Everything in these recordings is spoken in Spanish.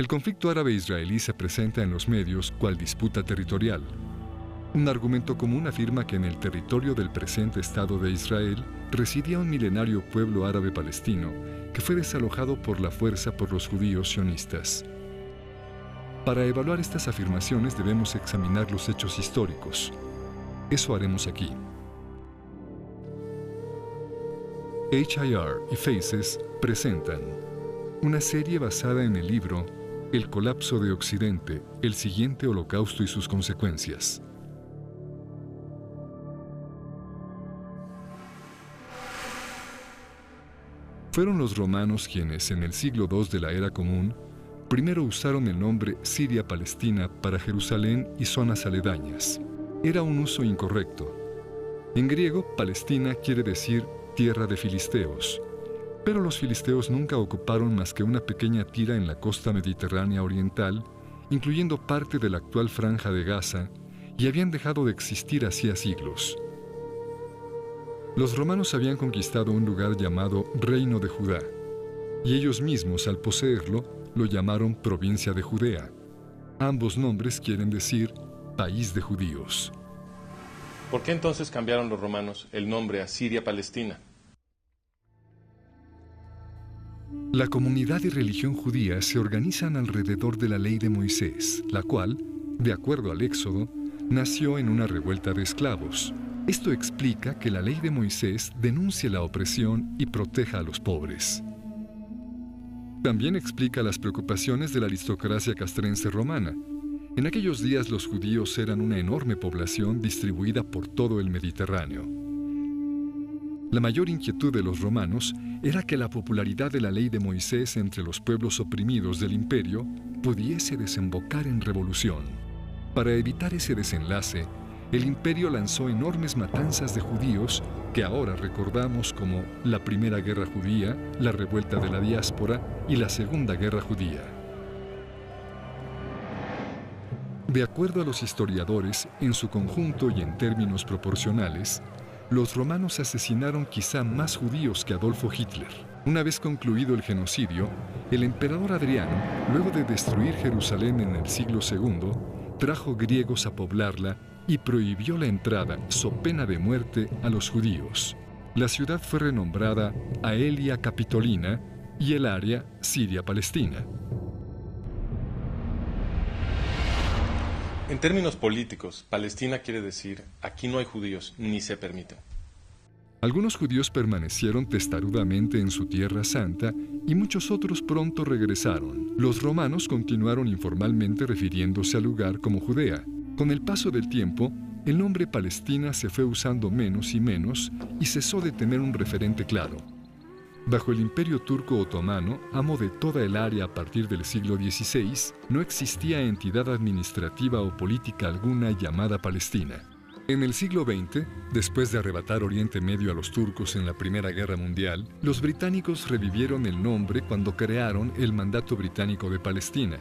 El conflicto árabe-israelí se presenta en los medios cual disputa territorial. Un argumento común afirma que en el territorio del presente Estado de Israel residía un milenario pueblo árabe palestino que fue desalojado por la fuerza por los judíos sionistas. Para evaluar estas afirmaciones debemos examinar los hechos históricos. Eso haremos aquí. HIR y Faces presentan una serie basada en el libro El colapso de Occidente, el siguiente holocausto y sus consecuencias. Fueron los romanos quienes, en el siglo II de la Era Común, primero usaron el nombre Siria-Palestina para Jerusalén y zonas aledañas. Era un uso incorrecto. En griego, Palestina quiere decir tierra de filisteos, pero los filisteos nunca ocuparon más que una pequeña tira en la costa mediterránea oriental, incluyendo parte de la actual franja de Gaza, y habían dejado de existir hacía siglos. Los romanos habían conquistado un lugar llamado Reino de Judá, y ellos mismos, al poseerlo, lo llamaron Provincia de Judea. Ambos nombres quieren decir País de Judíos. ¿Por qué entonces cambiaron los romanos el nombre a Siria-Palestina? La comunidad y religión judía se organizan alrededor de la ley de Moisés, la cual, de acuerdo al Éxodo, nació en una revuelta de esclavos. Esto explica que la ley de Moisés denuncie la opresión y proteja a los pobres. También explica las preocupaciones de la aristocracia castrense romana. En aquellos días los judíos eran una enorme población distribuida por todo el Mediterráneo. La mayor inquietud de los romanos era que la popularidad de la ley de Moisés entre los pueblos oprimidos del imperio pudiese desembocar en revolución. Para evitar ese desenlace, el imperio lanzó enormes matanzas de judíos que ahora recordamos como la Primera Guerra Judía, la Revuelta de la Diáspora y la Segunda Guerra Judía. De acuerdo a los historiadores, en su conjunto y en términos proporcionales, los romanos asesinaron quizá más judíos que Adolfo Hitler. Una vez concluido el genocidio, el emperador Adriano, luego de destruir Jerusalén en el siglo II, trajo griegos a poblarla y prohibió la entrada, so pena de muerte, a los judíos. La ciudad fue renombrada Aelia Capitolina y el área Siria-Palestina. En términos políticos, Palestina quiere decir aquí no hay judíos ni se permiten. Algunos judíos permanecieron testarudamente en su tierra santa y muchos otros pronto regresaron. Los romanos continuaron informalmente refiriéndose al lugar como Judea. Con el paso del tiempo, el nombre Palestina se fue usando menos y menos y cesó de tener un referente claro. Bajo el Imperio Turco Otomano, amo de toda el área a partir del siglo XVI, no existía entidad administrativa o política alguna llamada Palestina. En el siglo XX, después de arrebatar Oriente Medio a los turcos en la Primera Guerra Mundial, los británicos revivieron el nombre cuando crearon el Mandato Británico de Palestina.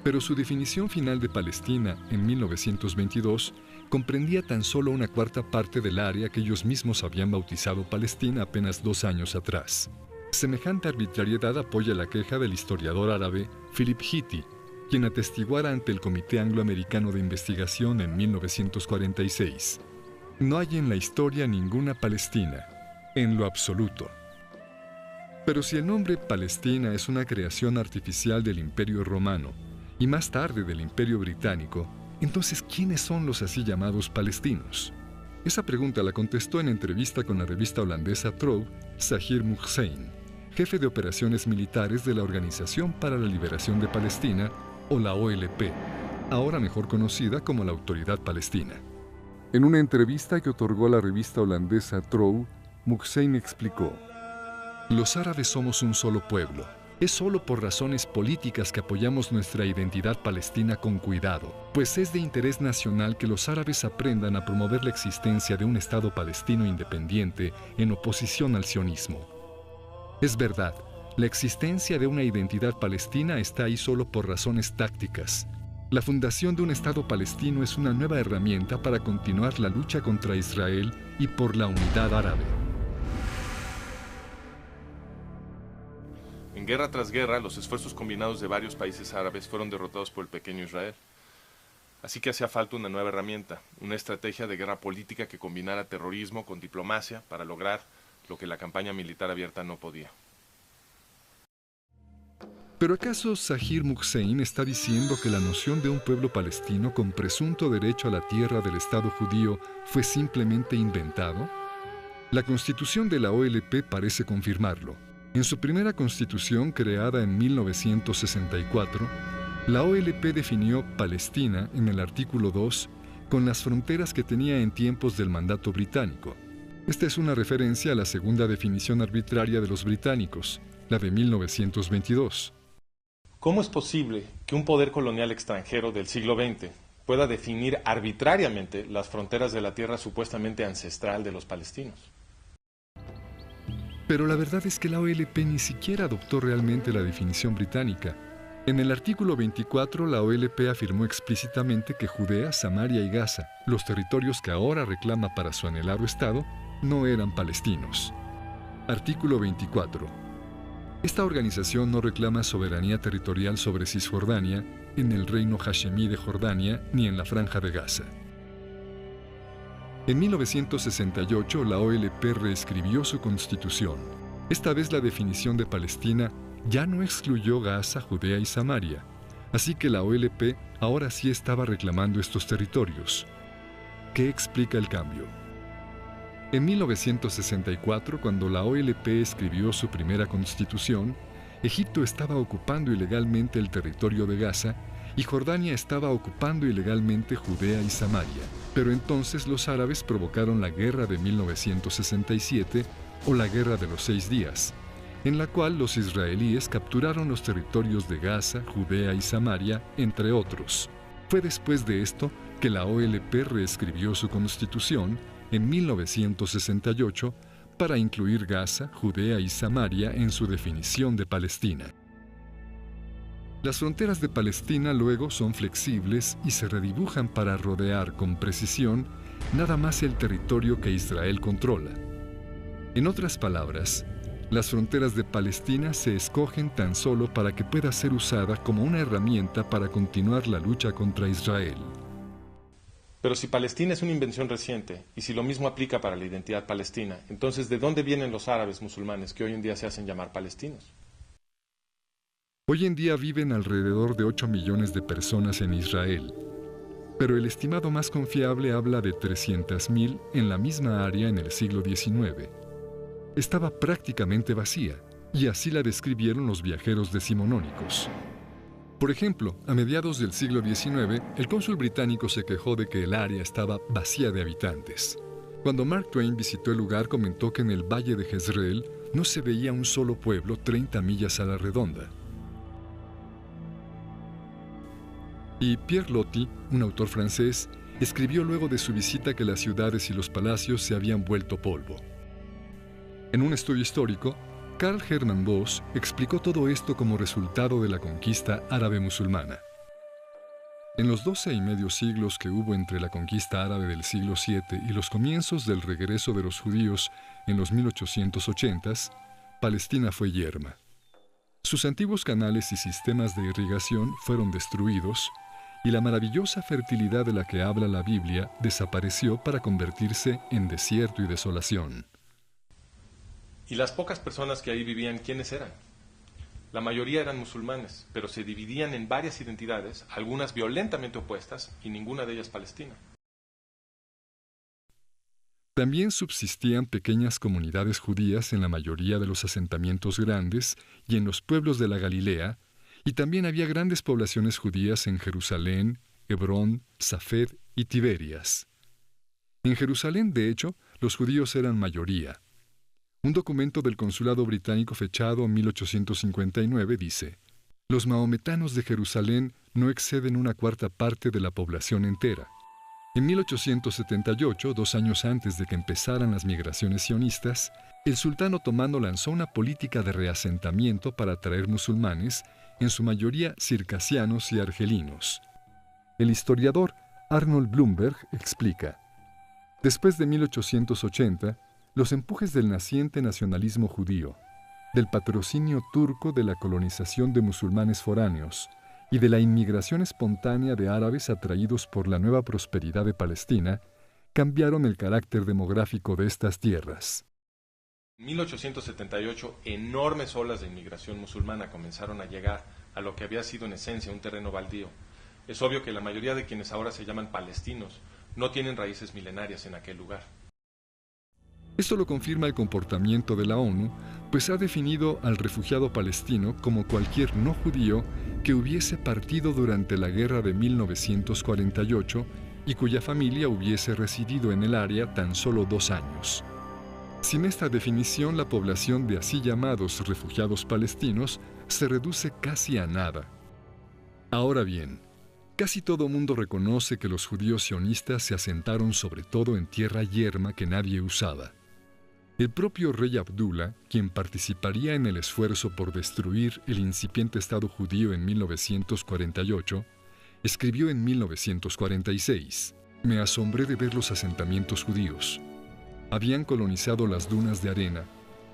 Pero su definición final de Palestina en 1922 comprendía tan solo una cuarta parte del área que ellos mismos habían bautizado Palestina apenas 2 años atrás. Semejante arbitrariedad apoya la queja del historiador árabe Philip Hitti, quien atestiguara ante el Comité Anglo-Americano de Investigación en 1946. No hay en la historia ninguna Palestina, en lo absoluto. Pero si el nombre Palestina es una creación artificial del Imperio Romano y más tarde del Imperio Británico, entonces ¿quiénes son los así llamados palestinos? Esa pregunta la contestó en entrevista con la revista holandesa Trouw Zahir Muhseen, jefe de operaciones militares de la Organización para la Liberación de Palestina, o la OLP, ahora mejor conocida como la Autoridad Palestina. En una entrevista que otorgó la revista holandesa Trouw, Muhseen explicó: «Los árabes somos un solo pueblo. Es solo por razones políticas que apoyamos nuestra identidad palestina con cuidado, pues es de interés nacional que los árabes aprendan a promover la existencia de un Estado palestino independiente en oposición al sionismo. Es verdad, la existencia de una identidad palestina está ahí solo por razones tácticas. La fundación de un Estado palestino es una nueva herramienta para continuar la lucha contra Israel y por la unidad árabe». En guerra tras guerra, los esfuerzos combinados de varios países árabes fueron derrotados por el pequeño Israel. Así que hacía falta una nueva herramienta, una estrategia de guerra política que combinara terrorismo con diplomacia para lograr lo que la campaña militar abierta no podía. ¿Pero acaso Zahir Muhsein está diciendo que la noción de un pueblo palestino con presunto derecho a la tierra del Estado judío fue simplemente inventado? La Constitución de la OLP parece confirmarlo. En su primera constitución, creada en 1964, la OLP definió Palestina en el artículo 2 con las fronteras que tenía en tiempos del mandato británico. Esta es una referencia a la segunda definición arbitraria de los británicos, la de 1922. ¿Cómo es posible que un poder colonial extranjero del siglo XX pueda definir arbitrariamente las fronteras de la tierra supuestamente ancestral de los palestinos? Pero la verdad es que la OLP ni siquiera adoptó realmente la definición británica. En el artículo 24, la OLP afirmó explícitamente que Judea, Samaria y Gaza, los territorios que ahora reclama para su anhelado Estado, no eran palestinos. Artículo 24. Esta organización no reclama soberanía territorial sobre Cisjordania, en el reino hashemí de Jordania, ni en la Franja de Gaza. En 1968, la OLP reescribió su constitución. Esta vez la definición de Palestina ya no excluyó Gaza, Judea y Samaria, así que la OLP ahora sí estaba reclamando estos territorios. ¿Qué explica el cambio? En 1964, cuando la OLP escribió su primera constitución, Egipto estaba ocupando ilegalmente el territorio de Gaza y Jordania estaba ocupando ilegalmente Judea y Samaria. Pero entonces los árabes provocaron la guerra de 1967 o la Guerra de los 6 días, en la cual los israelíes capturaron los territorios de Gaza, Judea y Samaria, entre otros. Fue después de esto que la OLP reescribió su constitución en 1968 para incluir Gaza, Judea y Samaria en su definición de Palestina. Las fronteras de Palestina luego son flexibles y se redibujan para rodear con precisión nada más el territorio que Israel controla. En otras palabras, las fronteras de Palestina se escogen tan solo para que pueda ser usada como una herramienta para continuar la lucha contra Israel. Pero si Palestina es una invención reciente, y si lo mismo aplica para la identidad palestina, entonces ¿de dónde vienen los árabes musulmanes que hoy en día se hacen llamar palestinos? Hoy en día viven alrededor de 8 millones de personas en Israel, pero el estimado más confiable habla de 300.000 en la misma área en el siglo XIX. Estaba prácticamente vacía, y así la describieron los viajeros decimonónicos. Por ejemplo, a mediados del siglo XIX, el cónsul británico se quejó de que el área estaba vacía de habitantes. Cuando Mark Twain visitó el lugar, comentó que en el valle de Jezreel no se veía un solo pueblo 30 millas a la redonda. Y Pierre Loti, un autor francés, escribió luego de su visita que las ciudades y los palacios se habían vuelto polvo. En un estudio histórico, Karl Hermann Voss explicó todo esto como resultado de la conquista árabe musulmana. En los 12 y medio siglos que hubo entre la conquista árabe del siglo VII y los comienzos del regreso de los judíos en los 1880s, Palestina fue yerma. Sus antiguos canales y sistemas de irrigación fueron destruidos y la maravillosa fertilidad de la que habla la Biblia desapareció para convertirse en desierto y desolación. ¿Y las pocas personas que ahí vivían, quiénes eran? La mayoría eran musulmanes, pero se dividían en varias identidades, algunas violentamente opuestas y ninguna de ellas palestina. También subsistían pequeñas comunidades judías en la mayoría de los asentamientos grandes y en los pueblos de la Galilea, y también había grandes poblaciones judías en Jerusalén, Hebrón, Safed y Tiberias. En Jerusalén, de hecho, los judíos eran mayoría. Un documento del consulado británico fechado en 1859 dice: «Los mahometanos de Jerusalén no exceden una cuarta parte de la población entera». En 1878, 2 años antes de que empezaran las migraciones sionistas, el sultán otomano lanzó una política de reasentamiento para atraer musulmanes, en su mayoría circasianos y argelinos. El historiador Arnold Blumberg explica: después de 1880, los empujes del naciente nacionalismo judío, del patrocinio turco de la colonización de musulmanes foráneos y de la inmigración espontánea de árabes atraídos por la nueva prosperidad de Palestina, cambiaron el carácter demográfico de estas tierras. En 1878, enormes olas de inmigración musulmana comenzaron a llegar a lo que había sido en esencia un terreno baldío. Es obvio que la mayoría de quienes ahora se llaman palestinos no tienen raíces milenarias en aquel lugar. Esto lo confirma el comportamiento de la ONU, pues ha definido al refugiado palestino como cualquier no judío que hubiese partido durante la guerra de 1948 y cuya familia hubiese residido en el área tan solo 2 años. Sin esta definición, la población de así llamados refugiados palestinos se reduce casi a nada. Ahora bien, casi todo mundo reconoce que los judíos sionistas se asentaron sobre todo en tierra yerma que nadie usaba. El propio rey Abdullah, quien participaría en el esfuerzo por destruir el incipiente Estado judío en 1948, escribió en 1946: «Me asombré de ver los asentamientos judíos. Habían colonizado las dunas de arena,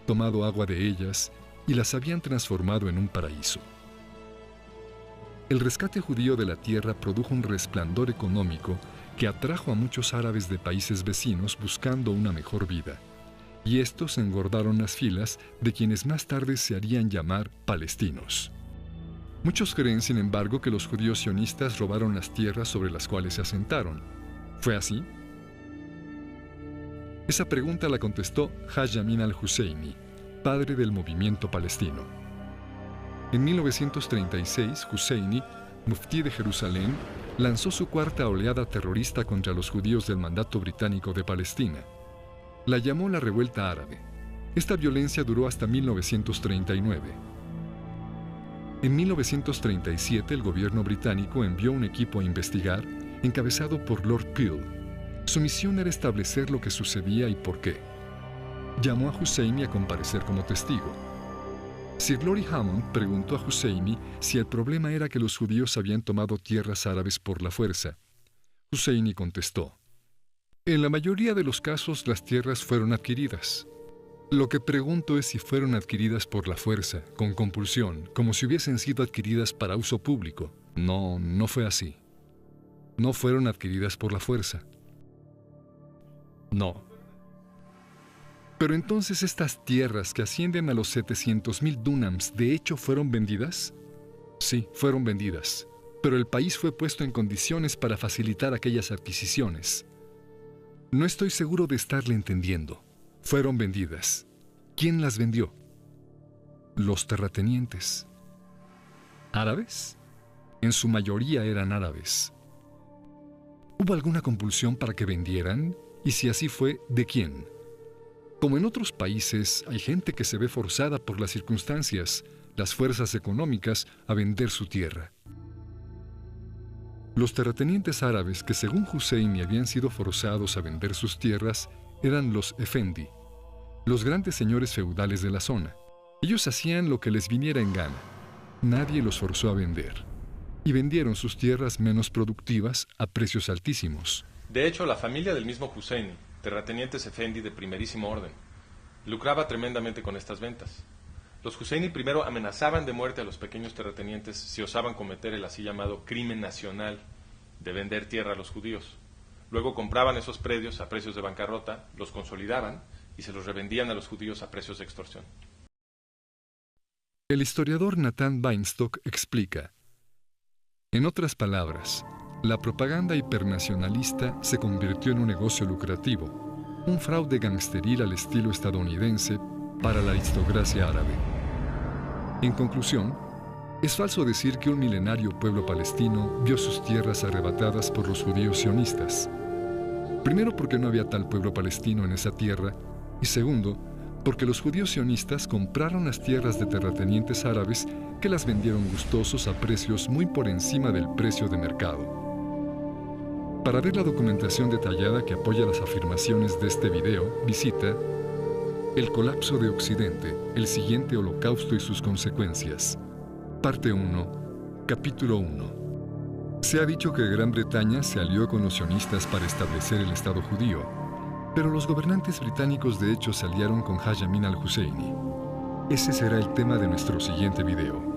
tomado agua de ellas y las habían transformado en un paraíso». El rescate judío de la tierra produjo un resplandor económico que atrajo a muchos árabes de países vecinos buscando una mejor vida. Y estos engordaron las filas de quienes más tarde se harían llamar palestinos. Muchos creen, sin embargo, que los judíos sionistas robaron las tierras sobre las cuales se asentaron. ¿Fue así? Esa pregunta la contestó Haj Amin al-Husseini, padre del movimiento palestino. En 1936, Husseini, muftí de Jerusalén, lanzó su cuarta oleada terrorista contra los judíos del mandato británico de Palestina. La llamó la Revuelta Árabe. Esta violencia duró hasta 1939. En 1937, el gobierno británico envió un equipo a investigar, encabezado por Lord Peel. Su misión era establecer lo que sucedía y por qué. Llamó a Husseini a comparecer como testigo. Sir Lori Hammond preguntó a Husseini si el problema era que los judíos habían tomado tierras árabes por la fuerza. Husseini contestó: «En la mayoría de los casos las tierras fueron adquiridas. Lo que pregunto es si fueron adquiridas por la fuerza, con compulsión, como si hubiesen sido adquiridas para uso público. No, no fue así. No fueron adquiridas por la fuerza. No. Pero entonces estas tierras que ascienden a los 700,000 dúnams, ¿de hecho fueron vendidas? Sí, fueron vendidas, pero el país fue puesto en condiciones para facilitar aquellas adquisiciones. No estoy seguro de estarle entendiendo. Fueron vendidas. ¿Quién las vendió? Los terratenientes. ¿Árabes? En su mayoría eran árabes. ¿Hubo alguna compulsión para que vendieran? Y si así fue, ¿de quién? Como en otros países, hay gente que se ve forzada por las circunstancias, las fuerzas económicas, a vender su tierra. Los terratenientes árabes que según Husseini habían sido forzados a vender sus tierras eran los Efendi, los grandes señores feudales de la zona. Ellos hacían lo que les viniera en gana. Nadie los forzó a vender. Y vendieron sus tierras menos productivas a precios altísimos. De hecho, la familia del mismo Husseini, terratenientes Efendi de primerísimo orden, lucraba tremendamente con estas ventas. Los Husseini primero amenazaban de muerte a los pequeños terratenientes si osaban cometer el así llamado crimen nacional de vender tierra a los judíos. Luego compraban esos predios a precios de bancarrota, los consolidaban y se los revendían a los judíos a precios de extorsión. El historiador Nathan Weinstock explica: en otras palabras, la propaganda hipernacionalista se convirtió en un negocio lucrativo, un fraude gangsteril al estilo estadounidense para la aristocracia árabe. En conclusión, es falso decir que un milenario pueblo palestino vio sus tierras arrebatadas por los judíos sionistas. Primero, porque no había tal pueblo palestino en esa tierra, y segundo, porque los judíos sionistas compraron las tierras de terratenientes árabes que las vendieron gustosos a precios muy por encima del precio de mercado. Para ver la documentación detallada que apoya las afirmaciones de este video, visita El colapso de Occidente, el siguiente holocausto y sus consecuencias. Parte 1, capítulo 1. Se ha dicho que Gran Bretaña se alió con los sionistas para establecer el Estado judío, pero los gobernantes británicos de hecho se aliaron con Haj Amin al-Husseini. Ese será el tema de nuestro siguiente video.